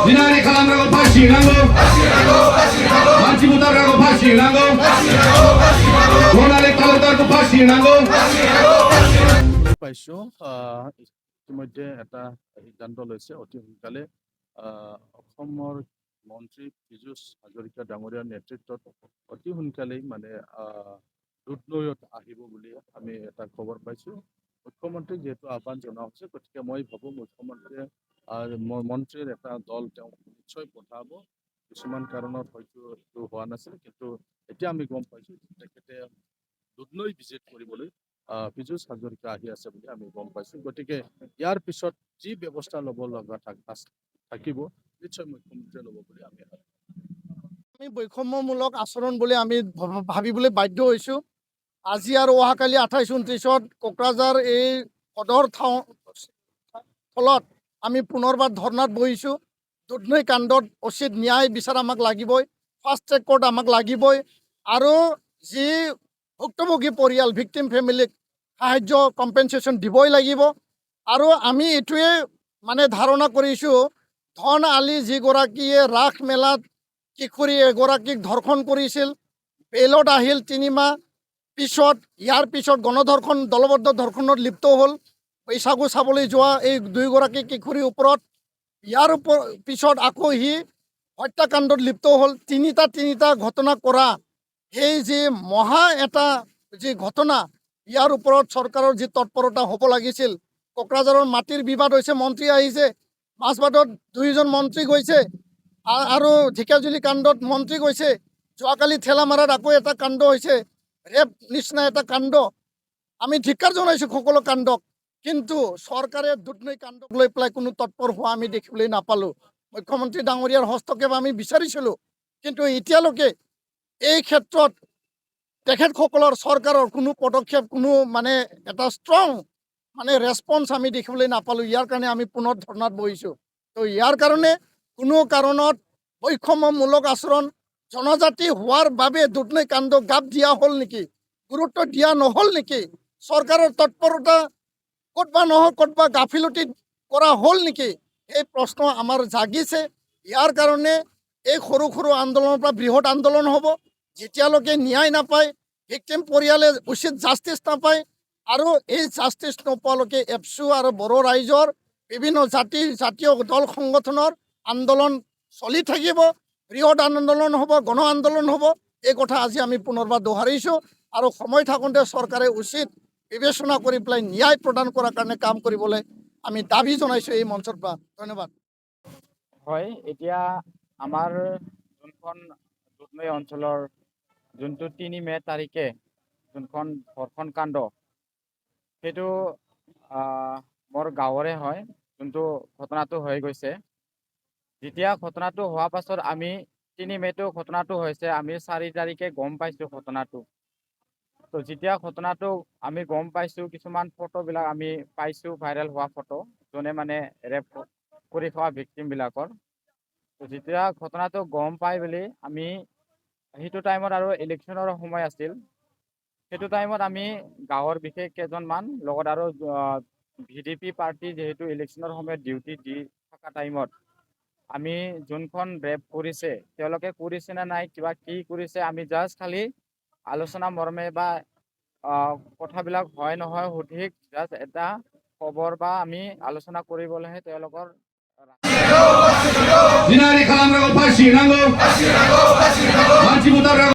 Dinari kalamrago pasinago. Manchi mutarrago pasinago. Gonale kalotargo pasinago. পাইছো ইতিমধ্যে এটা সিদ্ধান্ত লৈছে অতি সোনকালে অসমৰ মন্ত্ৰী পীযুষ হাজৰিকা ডাঙৰীয়াৰ নেতৃত্বত অতি সোনকালেই মানে দুধনৈত আহিব বুলি আমি এটা খবৰ পাইছোঁ। মুখ্যমন্ত্ৰীক যিহেতু আহ্বান জনোৱা হৈছে, গতিকে মই ভাবোঁ মুখ্যমন্ত্ৰীয়ে মন্ত্ৰীৰ এটা দল তেওঁ নিশ্চয় পঠাব। কিছুমান কাৰণত হয়তো এইটো হোৱা নাছিল, কিন্তু এতিয়া আমি গম পাইছোঁ তেখেতে দুধনৈ ভিজিট কৰিবলৈ পীযুষ হাজৰিকা আহি আছে বুলি আমি গম পাইছোঁ। গতিকে ইয়াৰ পিছত যি ব্যৱস্থা ল'ব লগা থাকিব নিশ্চয় মুখ্যমন্ত্ৰীয়ে ল'ব বুলি আমি বৈষম্যমূলক আচৰণ বুলি আমি ভাবিবলৈ বাধ্য হৈছোঁ। আজি আৰু অহাকালি 28-29 কোকৰাঝাৰ এই সদৰ থলত আমি পুনৰবাৰ ধৰ্ণাত বহিছোঁ। দুধনৈ কাণ্ডত উচিত ন্যায় বিচাৰ আমাক লাগিবই, ফাষ্ট ট্ৰেক কোৰ্ট আমাক লাগিবই, আৰু যি ভুক্তভোগী পৰিয়াল ভিক্টিম ফেমিলিক সাহায্য কম্পেনচেশ্যন দিবই লাগিব। আৰু আমি এইটোৱে মানে ধাৰণা কৰিছোঁ, ধন আলি যিগৰাকীয়ে ৰাস মেলাত কিশোৰী এগৰাকীক ধৰ্ষণ কৰিছিল, বেইলত আহিল 3 মাহ পিছত, ইয়াৰ পিছত গণধৰ্ষণ দলবদ্ধ ধৰ্ষণত লিপ্ত হ'ল বৈশাগু চাবলৈ যোৱা এই 2গৰাকী কিশোৰীৰ ওপৰত। ইয়াৰ পিছত আকৌ সি হত্যাকাণ্ডত লিপ্ত হ'ল। তিনিটা ঘটনা কৰা এই যি মহা এটা যি ঘটনা, ইয়াৰ ওপৰত চৰকাৰৰ যি তৎপৰতা হ'ব লাগিছিল। কোকৰাঝাৰৰ মাটিৰ বিবাদ হৈছে, মন্ত্ৰী আহিছে, মাজবাটত 2জন মন্ত্ৰী গৈছে, আৰু ঢেকীয়াজুলি কাণ্ডত মন্ত্ৰী গৈছে, যোৱাকালি ঠেলামাৰাত আকৌ এটা কাণ্ড হৈছে, ৰেপ নিচিনা এটা কাণ্ড। আমি ধিক্কাৰ জনাইছোঁ সকলো কাণ্ডক, কিন্তু চৰকাৰে দুধনৈ কাণ্ডক লৈ পেলাই কোনো তৎপৰ হোৱা আমি দেখিবলৈ নাপালোঁ। মুখ্যমন্ত্ৰী ডাঙৰীয়াৰ হস্তক্ষেপ আমি বিচাৰিছিলোঁ, কিন্তু এতিয়ালৈকে এই ক্ষেত্ৰত তেখেতসকলৰ চৰকাৰৰ কোনো পদক্ষেপ, কোনো মানে এটা ষ্ট্ৰং মানে ৰেছপন্স আমি দেখিবলৈ নাপালোঁ। ইয়াৰ কাৰণে আমি পুনৰ ধৰ্ণাত বহিছোঁ। তো ইয়াৰ কাৰণে কোনো কাৰণত বৈষম্যমূলক আচৰণ, জনজাতি হোৱাৰ বাবে দুধনৈ কাণ্ড গাপ দিয়া হ'ল নেকি, গুৰুত্ব দিয়া নহ'ল নেকি, চৰকাৰৰ তৎপৰতা ক'তবা নহয় ক'তবা গাফিলতি কৰা হ'ল নেকি, এই প্ৰশ্ন আমাৰ জাগিছে। ইয়াৰ কাৰণে এই সৰু সৰু আন্দোলনৰ পৰা বৃহৎ আন্দোলন হ'ব। যেতিয়ালৈকে ন্যায় নাপায়, ভিক্টিম পৰিয়ালে উচিত জাষ্টিছ নাপায়, আৰু এই জাষ্টিছ নোপোৱালৈকে এপছু আৰু বড়ো ৰাইজৰ বিভিন্ন জাতীয় দল সংগঠনৰ আন্দোলন চলি থাকিব। বৃহৎ আন্দোলন হ'ব, গণ আন্দোলন হ'ব। এই কথা আজি আমি পুনৰবাৰ দোহাৰিছোঁ, আৰু সময় থাকোঁতে চৰকাৰে উচিত বিবেচনা কৰি পেলাই ন্যায় প্ৰদান কৰাৰ কাৰণে কাম কৰিবলৈ আমি দাবী জনাইছোঁ এই মঞ্চৰ পৰা। ধন্যবাদ। হয়, এতিয়া আমাৰ যোনখন দুধনৈ অঞ্চলৰ যোনটো 3 মে তাৰিখে যোনখন ধৰ্ষণ কাণ্ড, সেইটো মোৰ গাঁৱৰে হয়। যোনটো ঘটনাটো হৈ গৈছে, যেতিয়া ঘটনাটো হোৱাৰ পাছত আমি 3 মে'টো ঘটনাটো হৈছে, আমি 4 তাৰিখে গম পাইছোঁ ঘটনাটো। তো যেতিয়া ঘটনাটো আমি গম পাইছোঁ, কিছুমান ফটোবিলাক আমি পাইছোঁ, ভাইৰেল হোৱা ফটো, যোনে মানে ৰেপ কৰি খোৱা ভিক্টিমবিলাকৰ। তো যেতিয়া ঘটনাটো গম পাই বুলি আমি সেইটো টাইমত আৰু ইলেকশ্যনৰ সময় আছিল, সেইটো টাইমত আমি গাঁৱৰ বিশেষ কেইজনমান লগত আৰু VDP পাৰ্টি যিহেতু ইলেকশ্যনৰ সময়ত ডিউটি দি থকা টাইমত আমি যোনখন ৰেপ কৰিছে, তেওঁলোকে কৰিছে নে নাই, কিবা কি কৰিছে, আমি জাষ্ট খালি আলোচনা মৰ্মে বা কথাবিলাক হয় নহয় সঠিক জাষ্ট এটা খবৰ বা আমি আলোচনা কৰিবলৈহে তেওঁলোকৰ Dinari kalamrago pasinago. Manchi mutarrago